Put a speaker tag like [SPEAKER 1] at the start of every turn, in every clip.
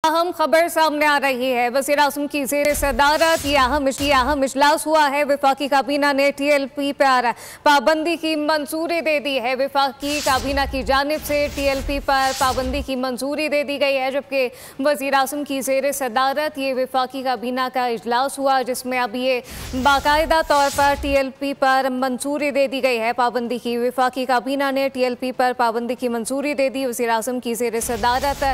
[SPEAKER 1] अहम खबर सामने आ रही है। वज़ीर आज़म की ज़ेर सदारत ये अहम इजलास हुआ है। वफाकी काबीना ने TLP पर पाबंदी की मंजूरी दे दी है। वफाकी काबीना की जानिब से TLP पर पाबंदी की मंजूरी दे दी गई है, जबकि वज़ीर आज़म की ज़ेर सदारत ये वफाकी काबीना का इजलास हुआ, जिसमें अब ये बाकायदा तौर पर TLP पर मंजूरी दे दी गई है पाबंदी की। वफाकी काबीना ने TLP पर पाबंदी की मंजूरी दे दी। वज़ीर आज़म की ज़ेर सदारत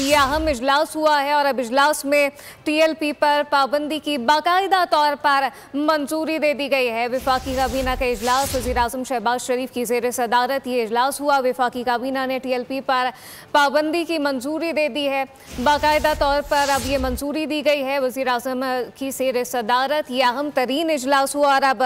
[SPEAKER 1] ये अहम इजलास हुआ है और अब इजलास में TLP पर पाबंदी की बाकायदा तौर पर मंजूरी दे दी गई है। वफाकी काबीना का इजलास वज़ीर आज़म शहबाज शरीफ की ज़ेर सदारत ये इजलास हुआ। वफाकी काबीना ने TLP पर पाबंदी की मंजूरी दे दी है, बाकायदा तौर पर अब ये मंजूरी दी गई है। वज़ीर आज़म की ज़ेर सदारत ये अहम तरीन इजलास हुआ और अब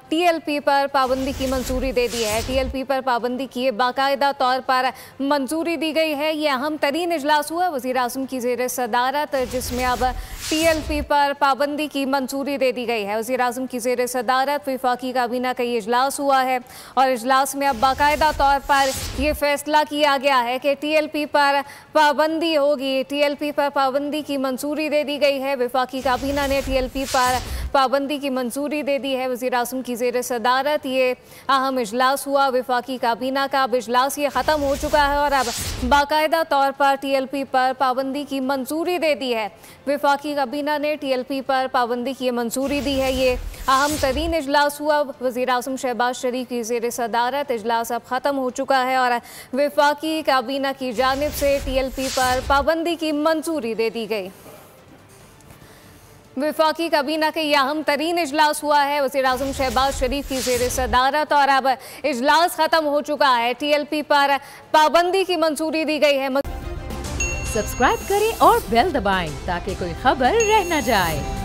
[SPEAKER 1] TLP पर पाबंदी की मंजूरी दे दी है। TLP पर पाबंदी की बाकायदा तौर पर मंजूरी दी गई है। ये अहम तरीन इजलास हुआ वज़ीर आज़म की ज़ेर सदारत, जिसमें अब TLP पर पाबंदी की मंजूरी दे दी गई है। वज़ीर आज़म की ज़ेर सदारत वफाकी काबीना का ये इजलास हुआ है और इजलास में अब बाकायदा तौर पर यह फैसला किया गया है कि TLP पर पाबंदी होगी। TLP पर पाबंदी की मंजूरी दे दी गई है। वफाकी काबीना ने TLP पर पाबंदी की मंजूरी दे दी है। वज़ीर आज़म की ज़ेर सदारत ये अहम इजलास हुआ वफाकी काबीना का। अब इजलास ये ख़त्म हो चुका है और अब बाकायदा तौर पर TLP पर पाबंदी की मंजूरी दे दी है। वफाकी काबीना ने TLP पर पाबंदी की मंजूरी दी है। ये अहम तरीन इजलास हुआ वज़ीर आज़म शहबाज शरीफ की ज़ेर सदारत। इजलास अब ख़त्म हो चुका है और वफाकी काबीना की जानिब से TLP पर पाबंदी की मंजूरी दे दी गई। वफाकी काबीना के यह अहम तरीन इजलास हुआ है वज़ीर आज़म शहबाज शरीफ की ज़ेर सदारत और अब इजलास ख़त्म हो चुका है। TLP पर पाबंदी की मंजूरी दी गई है।
[SPEAKER 2] सब्सक्राइब करें और बेल दबाएं ताकि कोई खबर रह न जाए।